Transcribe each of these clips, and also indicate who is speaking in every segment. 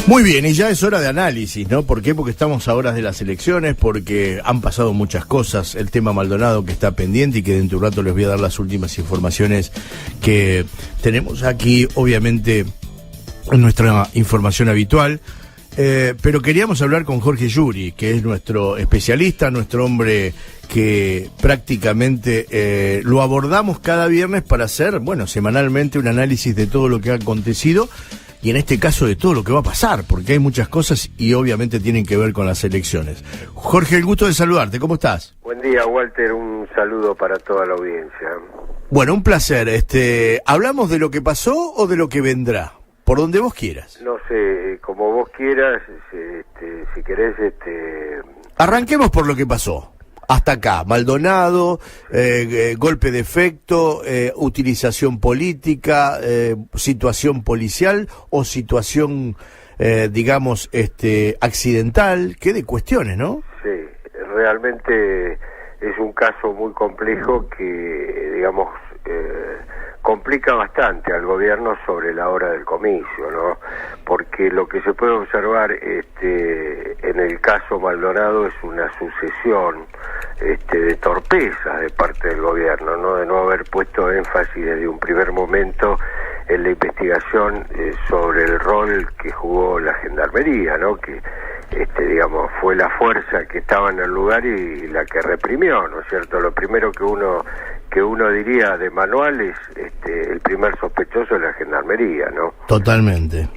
Speaker 1: Muy bien, y ya es hora de análisis, ¿no? ¿Por qué? Porque estamos a horas de las elecciones, porque han pasado muchas cosas, el tema Maldonado que está pendiente y que dentro de un rato les voy a dar las últimas informaciones que tenemos aquí, obviamente, en nuestra información habitual. Pero queríamos hablar con Jorge Yuri, que es nuestro especialista, nuestro hombre que prácticamente lo abordamos cada viernes para hacer, bueno, semanalmente un análisis de todo lo que ha acontecido y en este caso de todo lo que va a pasar, porque hay muchas cosas y obviamente tienen que ver con las elecciones. Jorge, el gusto de saludarte, ¿cómo estás?
Speaker 2: Buen día, Walter, un saludo para toda la audiencia.
Speaker 1: Bueno, un placer. ¿Hablamos de lo que pasó o de lo que vendrá? Por donde vos quieras.
Speaker 2: No sé, como vos quieras, si querés,
Speaker 1: Arranquemos por lo que pasó. Hasta acá, Maldonado, golpe de efecto, utilización política, situación policial o situación, digamos, accidental. Qué de cuestiones, ¿no?
Speaker 2: Sí, realmente es un caso muy complejo que, digamos, complica bastante al gobierno sobre la hora del comicio, ¿no? Porque lo que se puede observar en el caso Maldonado es una sucesión de torpezas de parte del gobierno, ¿no? De no haber puesto énfasis desde un primer momento en la investigación sobre el rol que jugó la gendarmería, ¿no? Que digamos, fue la fuerza que estaba en el lugar y la que reprimió, ¿no es cierto? Lo primero que uno diría de manual es el primer sospechoso de la gendarmería, ¿no?
Speaker 1: Totalmente.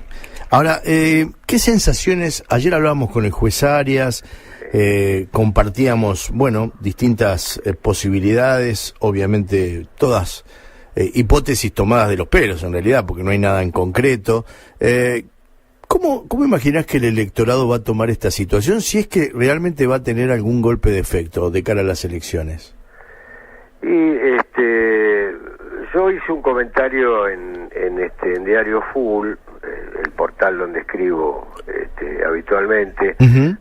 Speaker 1: Ahora, ¿qué sensaciones? Ayer hablábamos con el juez Arias, compartíamos, bueno, distintas posibilidades, obviamente todas hipótesis tomadas de los pelos en realidad, porque no hay nada en concreto. ¿Cómo imaginás que el electorado va a tomar esta situación si es que realmente va a tener algún golpe de efecto de cara a las elecciones?
Speaker 2: Y yo hice un comentario en Diario Full, el portal donde escribo habitualmente,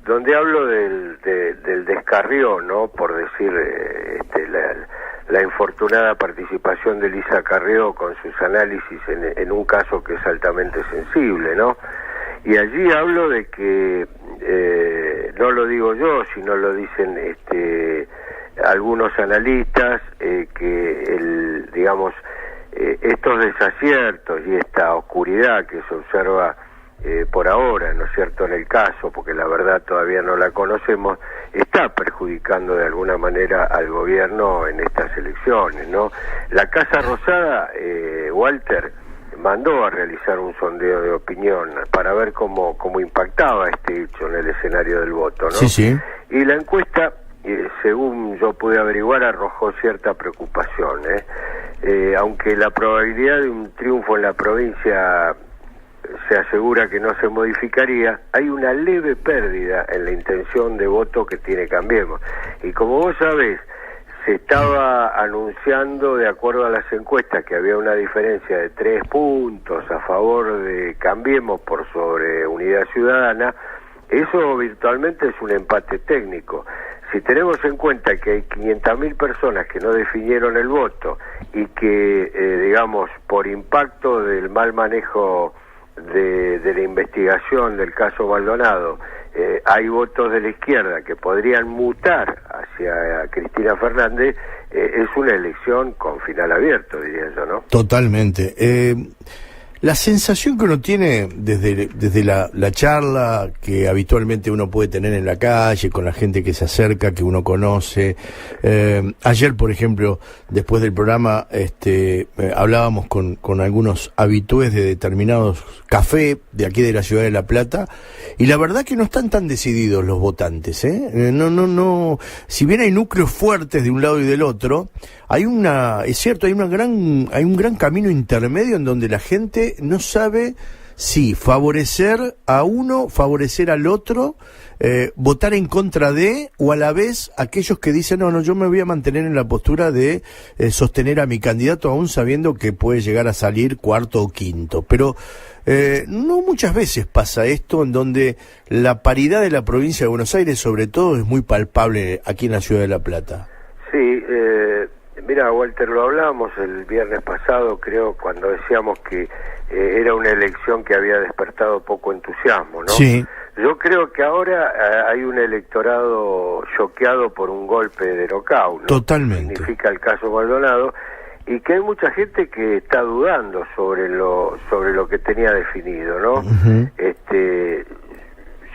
Speaker 2: donde hablo del descarrió, ¿no? Por decir, la infortunada participación de Elisa Carrió con sus análisis en un caso que es altamente sensible, ¿no? Y allí hablo de que, no lo digo yo, sino lo dicen algunos analistas, que digamos, estos desaciertos y esta oscuridad que se observa por ahora, ¿no es cierto?, en el caso, porque la verdad todavía no la conocemos, está perjudicando de alguna manera al gobierno en estas elecciones, ¿no? La Casa Rosada, Walter, mandó a realizar un sondeo de opinión para ver cómo impactaba este hecho en el escenario del voto, ¿no?
Speaker 1: Sí, sí.
Speaker 2: Y la encuesta, según yo pude averiguar, arrojó cierta preocupación, aunque la probabilidad de un triunfo en la provincia se asegura que no se modificaría, hay una leve pérdida en la intención de voto que tiene Cambiemos. Y como vos sabés, se estaba anunciando, de acuerdo a las encuestas, que había una diferencia de 3 puntos a favor de Cambiemos por sobre Unidad Ciudadana. Eso virtualmente es un empate técnico. Si tenemos en cuenta que hay 500.000 personas que no definieron el voto y que, digamos, por impacto del mal manejo de la investigación del caso Maldonado, hay votos de la izquierda que podrían mutar hacia Cristina Fernández, es una elección con final abierto, diría yo, ¿no?
Speaker 1: Totalmente. La sensación que uno tiene desde la charla que habitualmente uno puede tener en la calle, con la gente que se acerca, que uno conoce. Ayer, por ejemplo, después del programa, hablábamos con algunos habitués de determinados cafés de aquí de la ciudad de La Plata, y la verdad que no están tan decididos los votantes, No. Si bien hay núcleos fuertes de un lado y del otro, es cierto, hay un gran camino intermedio en donde la gente no sabe si favorecer a uno, favorecer al otro, votar en contra de, o a la vez aquellos que dicen no, yo me voy a mantener en la postura de sostener a mi candidato aún sabiendo que puede llegar a salir cuarto o quinto. Pero no muchas veces pasa esto, en donde la paridad de la provincia de Buenos Aires sobre todo es muy palpable aquí en la ciudad de La Plata.
Speaker 2: Sí, Mira, Walter, lo hablábamos el viernes pasado, creo, cuando decíamos que era una elección que había despertado poco entusiasmo, ¿no?
Speaker 1: Sí.
Speaker 2: Yo creo que ahora hay un electorado choqueado por un golpe de nocaut, ¿no?
Speaker 1: Totalmente.
Speaker 2: Significa el caso Maldonado, y que hay mucha gente que está dudando sobre lo que tenía definido, ¿no?
Speaker 1: Uh-huh.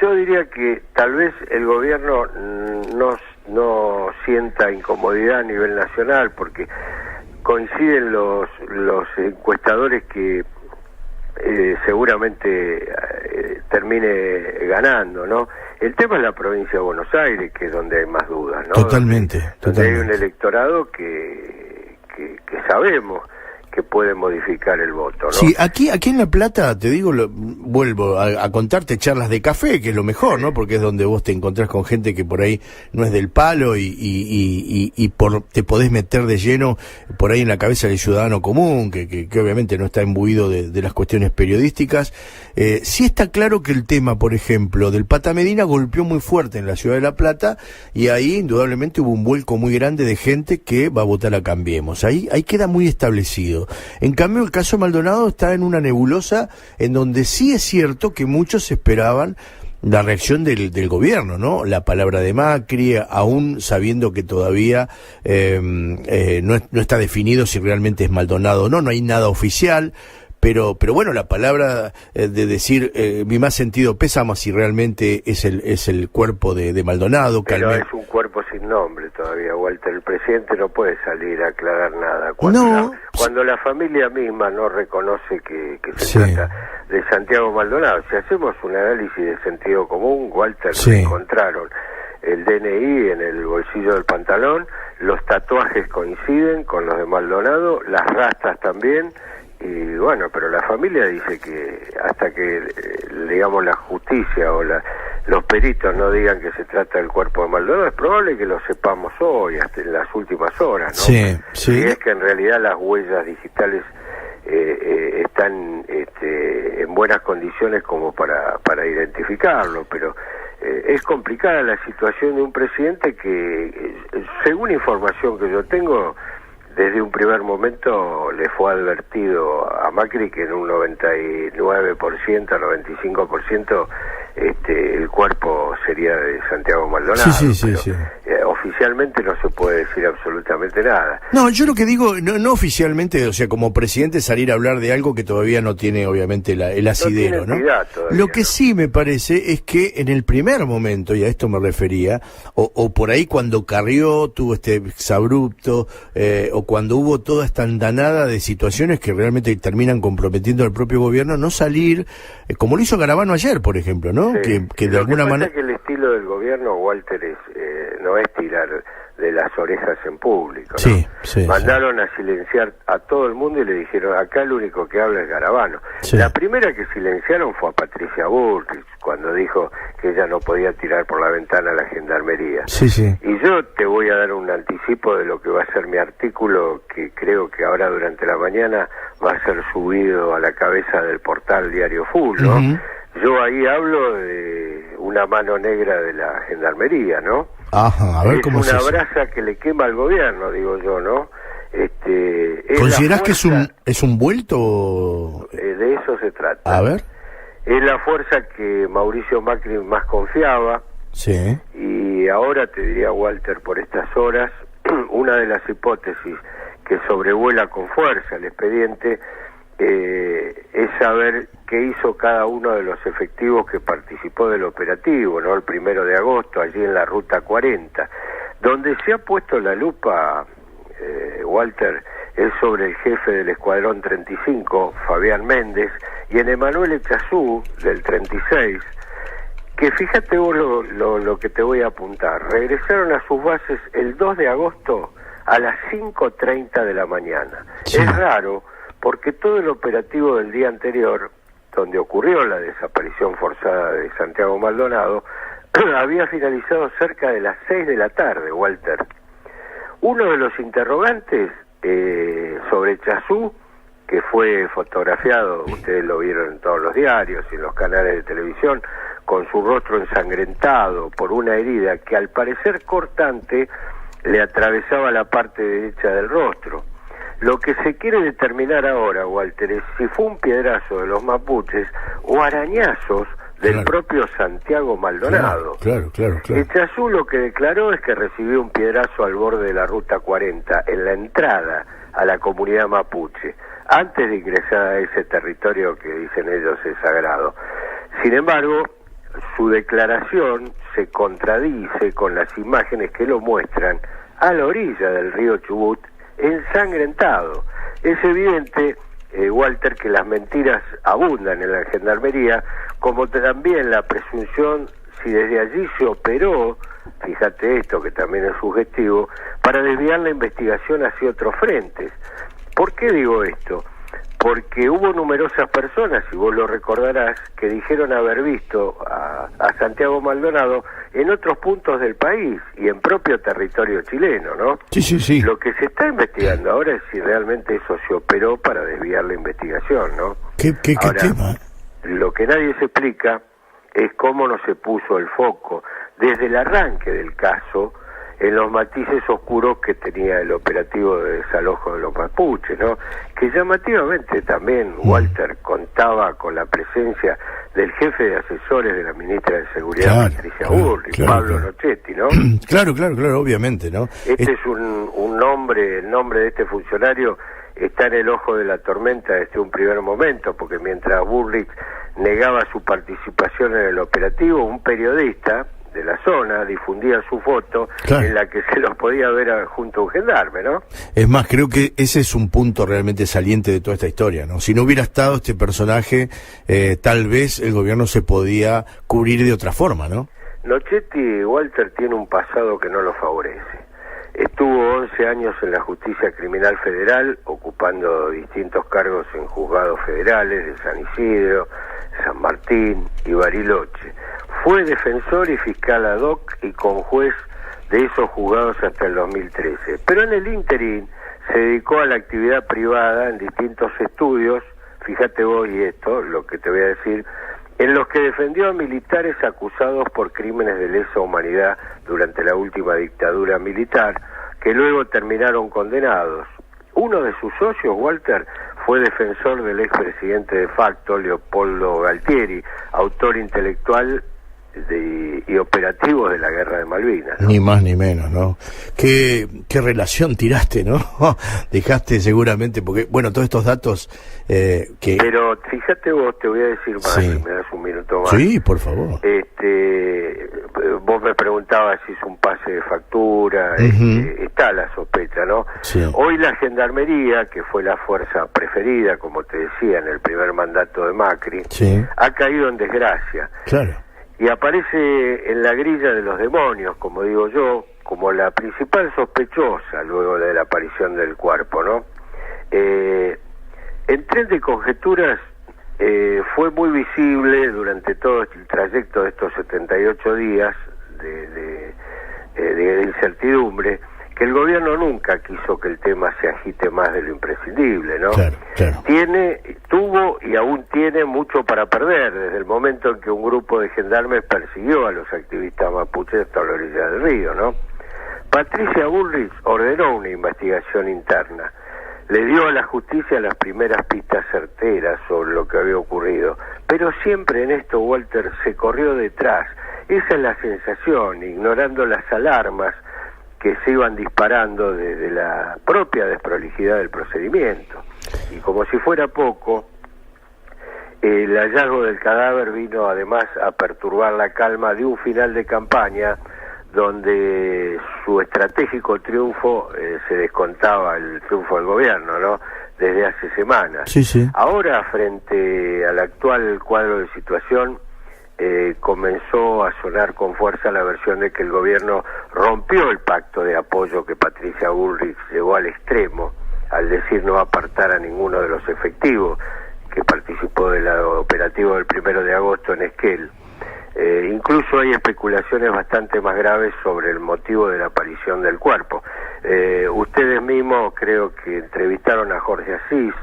Speaker 2: Yo diría que tal vez el gobierno no sienta incomodidad a nivel nacional, porque coinciden los encuestadores que seguramente termine ganando, ¿no? El tema es la provincia de Buenos Aires, que es donde hay más dudas, ¿no?
Speaker 1: Totalmente.
Speaker 2: Donde hay un electorado que sabemos que puede modificar el voto, ¿no?
Speaker 1: Sí, aquí en La Plata, te digo, vuelvo a contarte charlas de café, que es lo mejor, ¿no? Porque es donde vos te encontrás con gente que por ahí no es del palo y te podés meter de lleno por ahí en la cabeza del ciudadano común, que obviamente no está imbuido de las cuestiones periodísticas. Sí está claro que el tema, por ejemplo, del Pata Medina golpeó muy fuerte en la ciudad de La Plata, y ahí indudablemente hubo un vuelco muy grande de gente que va a votar a Cambiemos. Ahí queda muy establecido. En cambio, el caso Maldonado está en una nebulosa en donde sí es cierto que muchos esperaban la reacción del gobierno, ¿no? La palabra de Macri, aún sabiendo que todavía no está definido si realmente es Maldonado o no hay nada oficial. Pero bueno, la palabra de decir mi más sentido pésamo si realmente es el cuerpo de Maldonado.
Speaker 2: Pero es un cuerpo sin nombre todavía, Walter. El presidente no puede salir a aclarar nada. Cuando la familia misma no reconoce que se trata de Santiago Maldonado. Si hacemos un análisis de sentido común, Walter, encontraron el DNI en el bolsillo del pantalón, los tatuajes coinciden con los de Maldonado, las rastas también. Y bueno, pero la familia dice que hasta que, digamos, la justicia o los peritos no digan que se trata del cuerpo de Maldonado, es probable que lo sepamos hoy, hasta en las últimas horas, ¿no? Sí. Y es que en realidad las huellas digitales están en buenas condiciones como para identificarlo, pero es complicada la situación de un presidente que, según información que yo tengo, desde un primer momento le fue advertido a Macri que en un 99%, 95% el cuerpo sería de Santiago Maldonado. Sí. Oficialmente no se puede decir absolutamente nada.
Speaker 1: No, yo lo que digo, no oficialmente, o sea, como presidente salir a hablar de algo que todavía no tiene obviamente el asidero, ¿no? Lo que sí me parece es que en el primer momento, y a esto me refería, o por ahí cuando Carrió tuvo este exabrupto, o cuando hubo toda esta andanada de situaciones que realmente terminan comprometiendo al propio gobierno, no salir, como lo hizo Garabano ayer, por ejemplo, ¿no?
Speaker 2: Sí.
Speaker 1: Que de alguna manera...
Speaker 2: que el estilo del gobierno, Walter, no es tirar de las orejas en público, ¿no? Mandaron a silenciar a todo el mundo y le dijeron, acá el único que habla es Garabano. La primera que silenciaron fue a Patricia Bullrich, cuando dijo que ella no podía tirar por la ventana a la gendarmería. Y yo te voy a dar un anticipo de lo que va a ser mi artículo, que creo que ahora durante la mañana va a ser subido a la cabeza del portal Diario Full, ¿no? Uh-huh. Yo ahí hablo de una mano negra de la gendarmería, ¿no?
Speaker 1: Ajá, a ver cómo es
Speaker 2: una brasa que le quema al gobierno, digo yo, ¿no?
Speaker 1: ¿Considerás que es un vuelto?
Speaker 2: De eso se trata.
Speaker 1: A ver.
Speaker 2: Es la fuerza que Mauricio Macri más confiaba.
Speaker 1: Sí.
Speaker 2: Y ahora te diría, Walter, por estas horas, una de las hipótesis que sobrevuela con fuerza el expediente es saber qué hizo cada uno de los efectivos que participó del operativo, ¿no? El 1 de agosto, allí en la Ruta 40. Donde se ha puesto la lupa, Walter, es sobre el jefe del Escuadrón 35, Fabián Méndez, y en Emanuel Echazú, del 36, que fíjate vos lo que te voy a apuntar. Regresaron a sus bases el 2 de agosto a las 5:30 de la mañana. Sí. Es raro, porque todo el operativo del día anterior, donde ocurrió la desaparición forzada de Santiago Maldonado, había finalizado cerca de las 6 de la tarde, Walter. Uno de los interrogantes sobre Echazú, que fue fotografiado, ustedes lo vieron en todos los diarios y en los canales de televisión, con su rostro ensangrentado por una herida que al parecer cortante le atravesaba la parte derecha del rostro. Lo que se quiere determinar ahora, Walter, es si fue un piedrazo de los mapuches o arañazos del propio Santiago Maldonado.
Speaker 1: Claro.
Speaker 2: Echazú lo que declaró es que recibió un piedrazo al borde de la Ruta 40, en la entrada a la comunidad mapuche, antes de ingresar a ese territorio que dicen ellos es sagrado. Sin embargo, su declaración se contradice con las imágenes que lo muestran a la orilla del río Chubut, ensangrentado. Es evidente, Walter, que las mentiras abundan en la gendarmería, como también la presunción si desde allí se operó, fíjate esto que también es sugestivo, para desviar la investigación hacia otros frentes. ¿Por qué digo esto? Porque hubo numerosas personas, y vos lo recordarás, que dijeron haber visto a Santiago Maldonado en otros puntos del país y en propio territorio chileno, ¿no?
Speaker 1: Sí.
Speaker 2: Lo que se está investigando ahora es si realmente eso se operó para desviar la investigación, ¿no?
Speaker 1: ¿Qué tema?
Speaker 2: Lo que nadie se explica es cómo no se puso el foco desde el arranque del caso en los matices oscuros que tenía el operativo de desalojo de los mapuches, ¿no? Que llamativamente también, Walter, contaba con la presencia del jefe de asesores de la ministra de Seguridad, Patricia Bullrich, Pablo Nochetti, ¿no?
Speaker 1: Claro, obviamente, ¿no?
Speaker 2: Este es un nombre, el nombre de este funcionario está en el ojo de la tormenta desde un primer momento, porque mientras Bullrich negaba su participación en el operativo, un periodista de la zona difundía su foto en la que se los podía ver junto a un gendarme, ¿no?
Speaker 1: Es más, creo que ese es un punto realmente saliente de toda esta historia, ¿no? Si no hubiera estado este personaje, tal vez el gobierno se podía cubrir de otra forma, ¿no?
Speaker 2: Nochetti, Walter, tiene un pasado que no lo favorece. Estuvo 11 años en la Justicia Criminal Federal, ocupando distintos cargos en juzgados federales de San Isidro, San Martín y Bariloche. Fue defensor y fiscal ad hoc y conjuez de esos juzgados hasta el 2013. Pero en el ínterin se dedicó a la actividad privada en distintos estudios, fíjate vos y esto, lo que te voy a decir, en los que defendió a militares acusados por crímenes de lesa humanidad durante la última dictadura militar, que luego terminaron condenados. Uno de sus socios, Walter, fue defensor del expresidente de facto, Leopoldo Galtieri, autor intelectual y operativo de la Guerra de Malvinas, ¿no?
Speaker 1: Ni más ni menos, ¿no? ¿Qué relación tiraste, no? Dejaste seguramente, porque, bueno, todos estos datos que...
Speaker 2: Pero fíjate vos, te voy a decir más, si me das un minuto más.
Speaker 1: Sí, por favor.
Speaker 2: Vos me preguntabas si es un pase de factura, está la sospecha, ¿no?
Speaker 1: Sí.
Speaker 2: Hoy la Gendarmería, que fue la fuerza preferida, como te decía, en el primer mandato de Macri, ha caído en desgracia.
Speaker 1: Claro.
Speaker 2: Y aparece en la grilla de los demonios, como digo yo, como la principal sospechosa luego de la aparición del cuerpo, ¿no? En tren de conjeturas fue muy visible durante todo el trayecto de estos 78 días de incertidumbre, que el gobierno nunca quiso que el tema se agite más de lo imprescindible, ¿no?
Speaker 1: Claro.
Speaker 2: Tuvo y aún tiene mucho para perder, desde el momento en que un grupo de gendarmes persiguió a los activistas mapuches hasta la orilla del río, ¿no? Patricia Bullrich ordenó una investigación interna, le dio a la justicia las primeras pistas certeras sobre lo que había ocurrido, pero siempre en esto, Walter, se corrió detrás. Esa es la sensación, ignorando las alarmas que se iban disparando desde la propia desprolijidad del procedimiento. Y como si fuera poco, el hallazgo del cadáver vino además a perturbar la calma de un final de campaña donde su estratégico triunfo se descontaba el triunfo del gobierno, ¿no? Desde hace semanas.
Speaker 1: Sí.
Speaker 2: Ahora, frente al actual cuadro de situación, comenzó a sonar con fuerza la versión de que el gobierno rompió el pacto de apoyo que Patricia Bullrich llevó al extremo al decir no apartar a ninguno de los efectivos que participó del operativo del 1 de agosto en Esquel. Incluso hay especulaciones bastante más graves sobre el motivo de la aparición del cuerpo. Ustedes mismos creo que entrevistaron a Jorge Asís,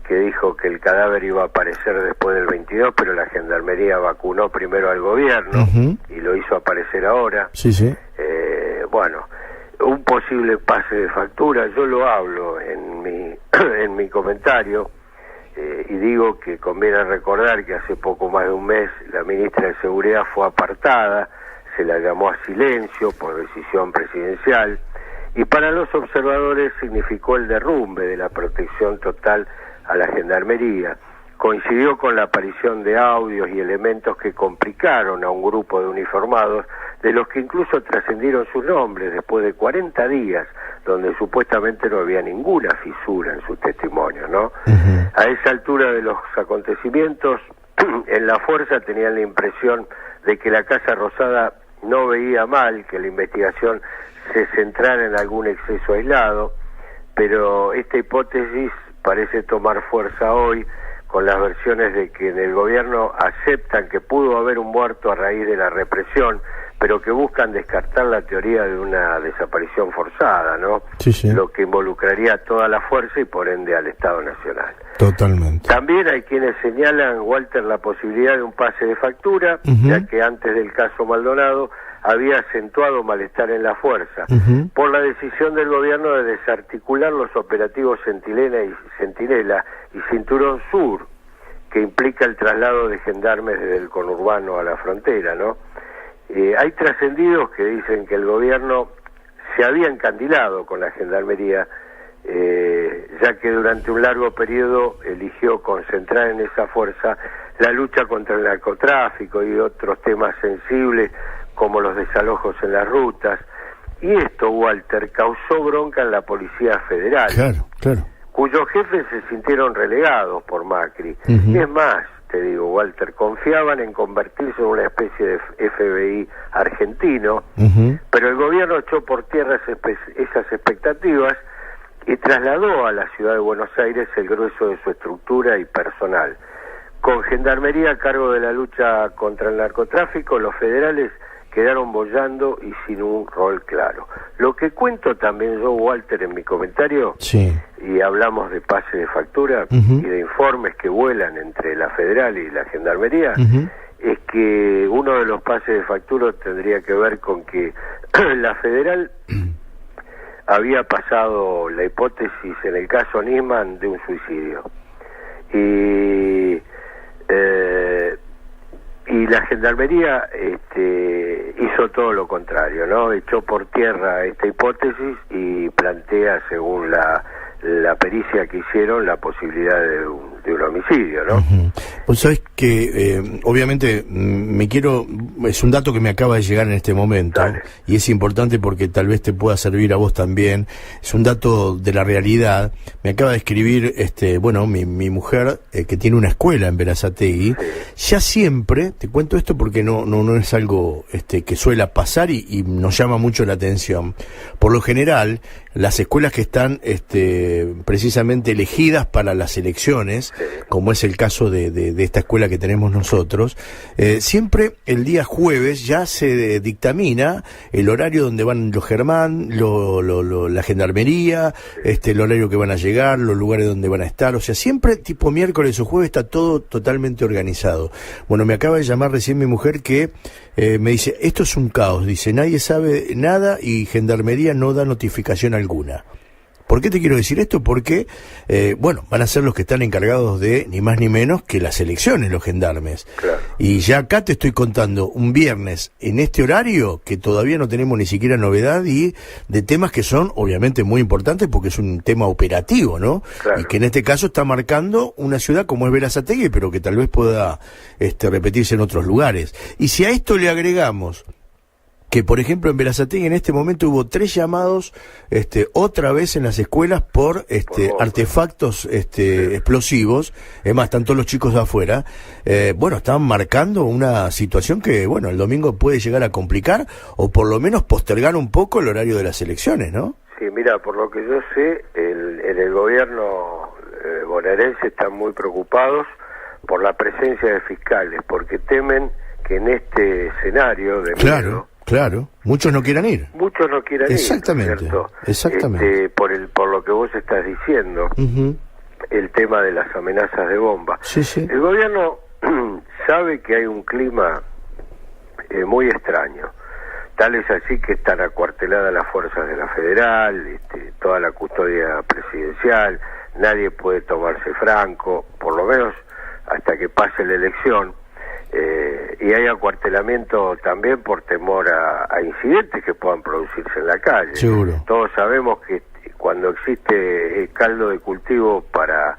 Speaker 2: que dijo que el cadáver iba a aparecer después del 22, pero la Gendarmería vacunó primero al gobierno y lo hizo aparecer ahora.
Speaker 1: Sí.
Speaker 2: Bueno, un posible pase de factura. Yo lo hablo en mi comentario, y digo que conviene recordar que hace poco más de un mes la ministra de Seguridad fue apartada, se la llamó a silencio por decisión presidencial, y para los observadores significó el derrumbe de la protección total a la Gendarmería. Coincidió con la aparición de audios y elementos que complicaron a un grupo de uniformados, de los que incluso trascendieron sus nombres después de 40 días, donde supuestamente no había ninguna fisura en su testimonio, ¿no? Uh-huh. A esa altura de los acontecimientos, en la fuerza tenían la impresión de que la Casa Rosada no veía mal que la investigación se centrara en algún exceso aislado, pero esta hipótesis parece tomar fuerza hoy, con las versiones de que en el gobierno aceptan que pudo haber un muerto a raíz de la represión, pero que buscan descartar la teoría de una desaparición forzada, ¿no?
Speaker 1: Sí, sí.
Speaker 2: Lo que involucraría a toda la fuerza y por ende al Estado Nacional.
Speaker 1: Totalmente.
Speaker 2: También hay quienes señalan, Walter, la posibilidad de un pase de factura, uh-huh, ya que antes del caso Maldonado había acentuado malestar en la fuerza, uh-huh, por la decisión del gobierno de desarticular los operativos Centinela y Cinturón Sur, que implica el traslado de gendarmes desde el conurbano a la frontera, ¿no? Hay trascendidos que dicen que el gobierno se había encandilado con la Gendarmería, ya que durante un largo periodo eligió concentrar en esa fuerza la lucha contra el narcotráfico y otros temas sensibles como los desalojos en las rutas, y esto, Walter, causó bronca en la Policía Federal,
Speaker 1: claro,
Speaker 2: cuyos jefes se sintieron relegados por Macri. Uh-huh. Y es más, te digo, Walter, confiaban en convertirse en una especie de FBI argentino, uh-huh, pero el gobierno echó por tierra esas expectativas y trasladó a la ciudad de Buenos Aires el grueso de su estructura y personal. Con Gendarmería a cargo de la lucha contra el narcotráfico, los federales quedaron boyando y sin un rol claro. Lo que cuento también yo, Walter, en mi comentario,
Speaker 1: sí,
Speaker 2: y hablamos de pase de factura, uh-huh, y de informes que vuelan entre la Federal y la Gendarmería, uh-huh, es que uno de los pases de factura tendría que ver con que la Federal había pasado la hipótesis en el caso Nisman de un suicidio. Y la Gendarmería hizo todo lo contrario, ¿no? Echó por tierra esta hipótesis y plantea, según la pericia que hicieron, la posibilidad de un homicidio, ¿no?
Speaker 1: Uh-huh. Pues sabés que, obviamente, es un dato que me acaba de llegar en este momento. Dale. Y es importante porque tal vez te pueda servir a vos también. Es un dato de la realidad. Me acaba de escribir, mi mujer, que tiene una escuela en Berazategui. Sí. Ya siempre, te cuento esto porque no es algo que suele pasar y nos llama mucho la atención. Por lo general, las escuelas que están precisamente elegidas para las elecciones, como es el caso de esta escuela que tenemos nosotros, siempre el día jueves ya se dictamina el horario donde van los Germán, la Gendarmería, el horario que van a llegar, los lugares donde van a estar, o sea, siempre tipo miércoles o jueves está todo totalmente organizado. Bueno, me acaba de llamar recién mi mujer que me dice, esto es un caos, dice, nadie sabe nada y Gendarmería no da notificación alguna. ¿Por qué te quiero decir esto? Porque, van a ser los que están encargados de, ni más ni menos, que las elecciones, los gendarmes.
Speaker 2: Claro.
Speaker 1: Y ya acá te estoy contando un viernes, en este horario, que todavía no tenemos ni siquiera novedad, y de temas que son, obviamente, muy importantes, porque es un tema operativo, ¿no?
Speaker 2: Claro.
Speaker 1: Y que en este caso está marcando una ciudad como es Berazategui, pero que tal vez pueda repetirse en otros lugares. Y si a esto le agregamos que, por ejemplo, en Berazategui en este momento hubo 3 llamados otra vez en las escuelas por artefactos explosivos, es más, están todos los chicos de afuera, están marcando una situación que, el domingo puede llegar a complicar o por lo menos postergar un poco el horario de las elecciones, ¿no?
Speaker 2: Sí, mira, por lo que yo sé, en el gobierno bonaerense están muy preocupados por la presencia de fiscales, porque temen que en este escenario de miedo,
Speaker 1: Claro, muchos no quieran ir.
Speaker 2: Muchos no quieran
Speaker 1: exactamente,
Speaker 2: ir, ¿cierto?
Speaker 1: Exactamente.
Speaker 2: Por lo que vos estás diciendo, uh-huh, el tema de las amenazas de bomba.
Speaker 1: Sí.
Speaker 2: El gobierno sabe que hay un clima muy extraño. Tal es así que están acuarteladas las fuerzas de la Federal, toda la custodia presidencial, nadie puede tomarse franco, por lo menos hasta que pase la elección, y hay acuartelamiento también por temor a incidentes que puedan producirse en la calle.
Speaker 1: Seguro.
Speaker 2: Todos sabemos que cuando existe el caldo de cultivo para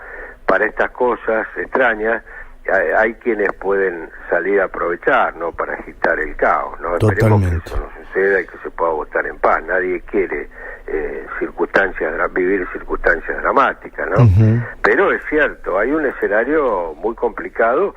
Speaker 2: estas cosas extrañas, hay quienes pueden salir a aprovechar, ¿no?, para agitar el caos, ¿no? Esperemos que eso no suceda y que se pueda votar en paz. Nadie quiere vivir circunstancias dramáticas, ¿no? Pero es cierto, hay un escenario muy complicado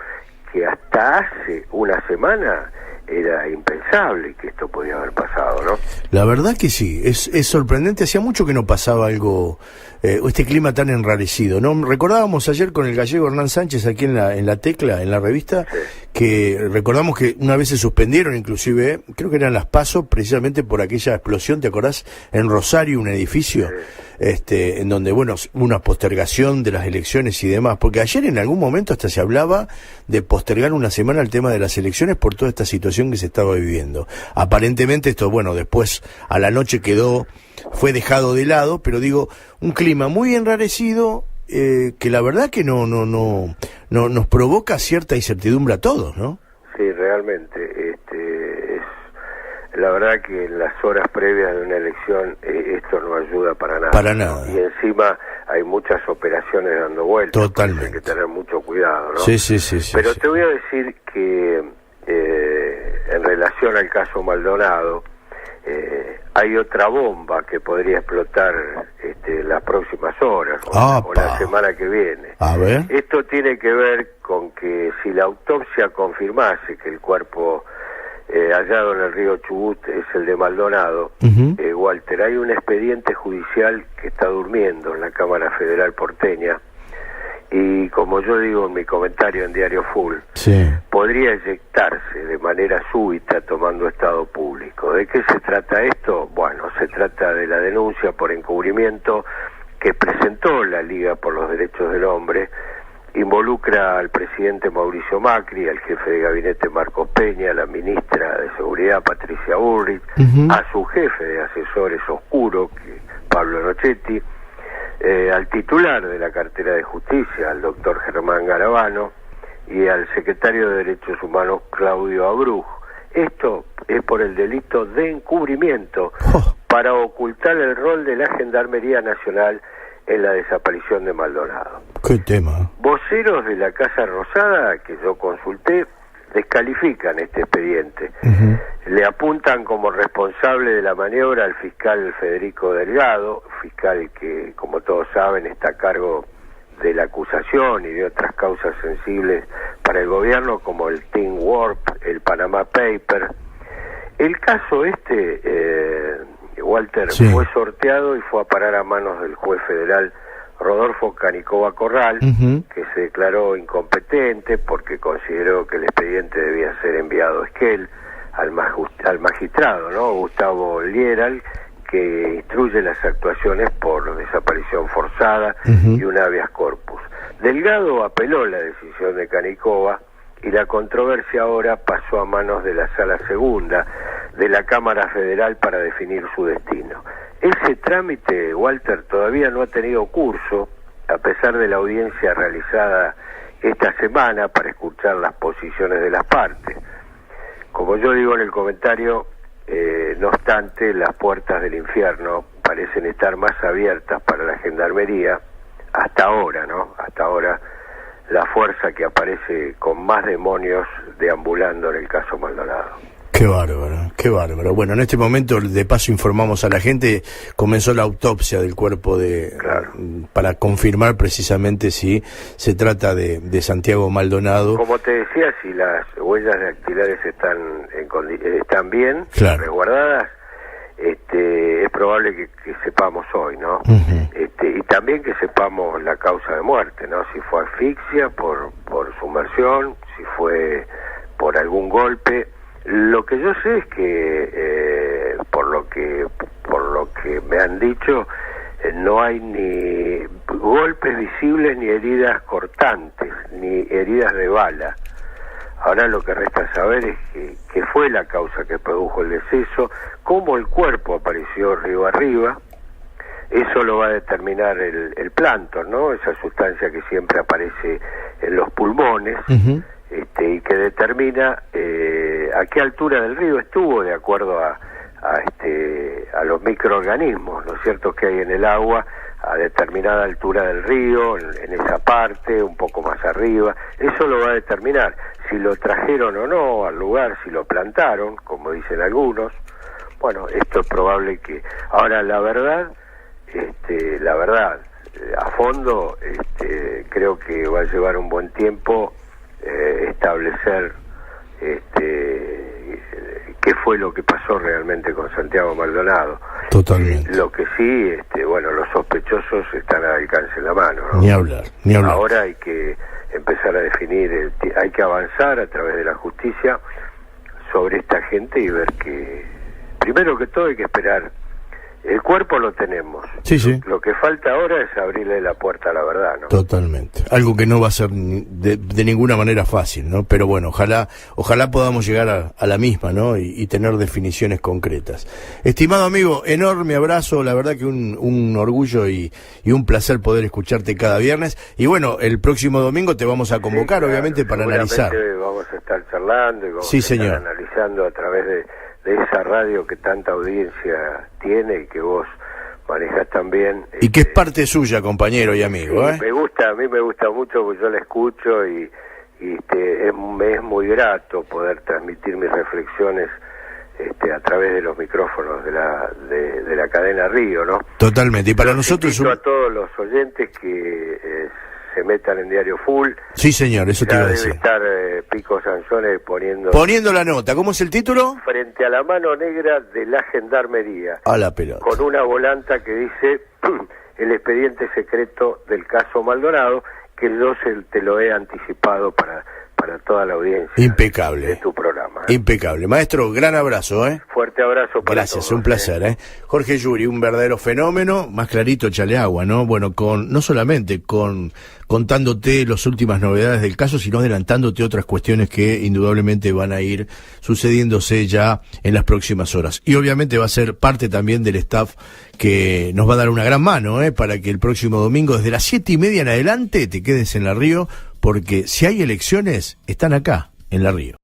Speaker 2: que hasta hace una semana era impensable que esto podía haber pasado, ¿no?
Speaker 1: La verdad que sí, es sorprendente. Hacía mucho que no pasaba algo, este clima tan enrarecido, ¿no? Recordábamos ayer con el gallego Hernán Sánchez aquí en la Tecla, en la revista, sí, que recordamos que una vez se suspendieron, inclusive, creo que eran las PASO, precisamente por aquella explosión, ¿te acordás? En Rosario, un edificio, sí, en donde, bueno, una postergación de las elecciones y demás, porque ayer en algún momento hasta se hablaba de postergar una semana el tema de las elecciones por toda esta situación que se estaba viviendo. Aparentemente esto, bueno, después a la noche fue dejado de lado, pero digo, un clima muy enrarecido, que la verdad que no nos provoca cierta incertidumbre a todos, ¿no?
Speaker 2: Sí, realmente, la verdad que en las horas previas de una elección esto no ayuda para nada.
Speaker 1: Para nada.
Speaker 2: Y encima hay muchas operaciones dando vueltas.
Speaker 1: Totalmente.
Speaker 2: Hay que tener mucho cuidado, ¿no?
Speaker 1: Sí.
Speaker 2: Pero
Speaker 1: sí.
Speaker 2: Te voy a decir que en relación al caso Maldonado, hay otra bomba que podría explotar las próximas horas o la semana que viene.
Speaker 1: A ver.
Speaker 2: Esto tiene que ver con que si la autopsia confirmase que el cuerpo hallado en el río Chubut es el de Maldonado, Walter, hay un expediente judicial que está durmiendo en la Cámara Federal porteña, y como yo digo en mi comentario en Diario Full,
Speaker 1: sí,
Speaker 2: podría eyectarse de manera súbita tomando estado público. ¿De qué se trata esto? Bueno, se trata de la denuncia por encubrimiento que presentó la Liga por los Derechos del Hombre. Involucra al presidente Mauricio Macri, al jefe de gabinete Marcos Peña, a la ministra de Seguridad Patricia Bullrich, a su jefe de asesores oscuro, Pablo Nochetti, al titular de la cartera de Justicia, al doctor Germán Garabano, y al secretario de Derechos Humanos, Claudio Abruj. Esto es por el delito de encubrimiento para ocultar el rol de la Gendarmería Nacional en la desaparición de Maldonado.
Speaker 1: ¿Qué tema?
Speaker 2: Voceros de la Casa Rosada, que yo consulté, descalifican este expediente. Le apuntan como responsable de la maniobra al fiscal Federico Delgado, fiscal que, como todos saben, está a cargo de la acusación y de otras causas sensibles para el gobierno, como el Team Warp, el Panama Paper. El caso Walter, sí, fue sorteado y fue a parar a manos del juez federal Rodolfo Canicova Corral, que se declaró incompetente porque consideró que el expediente debía ser enviado a Esquel, al magistrado, ¿no?, Gustavo Lieral, que instruye las actuaciones por desaparición forzada y un habeas corpus. Delgado apeló la decisión de Canicova y la controversia ahora pasó a manos de la Sala Segunda de la Cámara Federal para definir su destino. Ese trámite, Walter, todavía no ha tenido curso, a pesar de la audiencia realizada esta semana para escuchar las posiciones de las partes. Como yo digo en el comentario, no obstante, las puertas del infierno parecen estar más abiertas para la Gendarmería hasta ahora, ¿no? Hasta ahora, la fuerza que aparece con más demonios deambulando en el caso Maldonado.
Speaker 1: Qué bárbaro, qué bárbaro. Bueno, en este momento, de paso, informamos a la gente, comenzó la autopsia del cuerpo
Speaker 2: claro,
Speaker 1: para confirmar precisamente si se trata de Santiago Maldonado.
Speaker 2: Como te decía, si las huellas dactilares están bien,
Speaker 1: claro,
Speaker 2: resguardadas, es probable que sepamos hoy, ¿no? Y también que sepamos la causa de muerte, ¿no? Si fue asfixia por sumersión, si fue por algún golpe. Lo que yo sé es que por lo que me han dicho, no hay ni golpes visibles, ni heridas cortantes, ni heridas de bala. Ahora lo que resta saber es qué fue la causa que produjo el deceso, cómo el cuerpo apareció río arriba. Eso lo va a determinar el plancton, ¿no? Esa sustancia que siempre aparece en los pulmones, y que determina a qué altura del río estuvo, de acuerdo a los microorganismos, ¿no es cierto?, que hay en el agua a determinada altura del río, en esa parte, un poco más arriba. Eso lo va a determinar si lo trajeron o no al lugar, si lo plantaron, como dicen algunos. Bueno, esto es probable que... Ahora, la verdad, a fondo, creo que va a llevar un buen tiempo establecer qué fue lo que pasó realmente con Santiago Maldonado.
Speaker 1: Totalmente.
Speaker 2: Lo que sí, los sospechosos están al alcance de la mano, ¿no?
Speaker 1: Ni hablar.
Speaker 2: Ahora hay que empezar a definir, hay que avanzar a través de la justicia sobre esta gente y ver que, primero que todo, hay que esperar. El cuerpo lo tenemos.
Speaker 1: Sí.
Speaker 2: Lo que falta ahora es abrirle la puerta a la verdad, ¿no?
Speaker 1: Totalmente. Algo que no va a ser de ninguna manera fácil, ¿no? Pero bueno, ojalá podamos llegar a la misma, ¿no? Y tener definiciones concretas. Estimado amigo, enorme abrazo. La verdad que un orgullo y un placer poder escucharte cada viernes. Y bueno, el próximo domingo te vamos a convocar, claro, obviamente, para analizar.
Speaker 2: Vamos a estar charlando y vamos a estar analizando a través de esa radio que tanta audiencia tiene y que vos manejás también.
Speaker 1: Y que es parte suya, compañero y amigo,
Speaker 2: sí, a mí me gusta mucho porque yo la escucho y me es muy grato poder transmitir mis reflexiones a través de los micrófonos de la cadena Río, ¿no?
Speaker 1: Totalmente, y para nosotros...
Speaker 2: a todos los oyentes que se metan en Diario Full.
Speaker 1: Sí, señor, eso te iba a decir.
Speaker 2: Debe estar Pico Sanzone
Speaker 1: poniendo la nota. ¿Cómo es el título?
Speaker 2: Frente a la mano negra de la Gendarmería.
Speaker 1: A la pelota.
Speaker 2: Con una volanta que dice el expediente secreto del caso Maldonado, que yo te lo he anticipado para toda la audiencia.
Speaker 1: Impecable.
Speaker 2: De tu programa.
Speaker 1: Impecable. Maestro, gran abrazo,
Speaker 2: Fuerte abrazo para
Speaker 1: Gracias,
Speaker 2: todos,
Speaker 1: un placer, Jorge Yuri, un verdadero fenómeno, más clarito échale agua, ¿no? Bueno, no solamente contándote las últimas novedades del caso, sino adelantándote otras cuestiones que indudablemente van a ir sucediéndose ya en las próximas horas. Y obviamente va a ser parte también del staff que nos va a dar una gran mano, para que el próximo domingo, desde las 7:30 en adelante, te quedes en La Río, porque si hay elecciones, están acá, en La Río.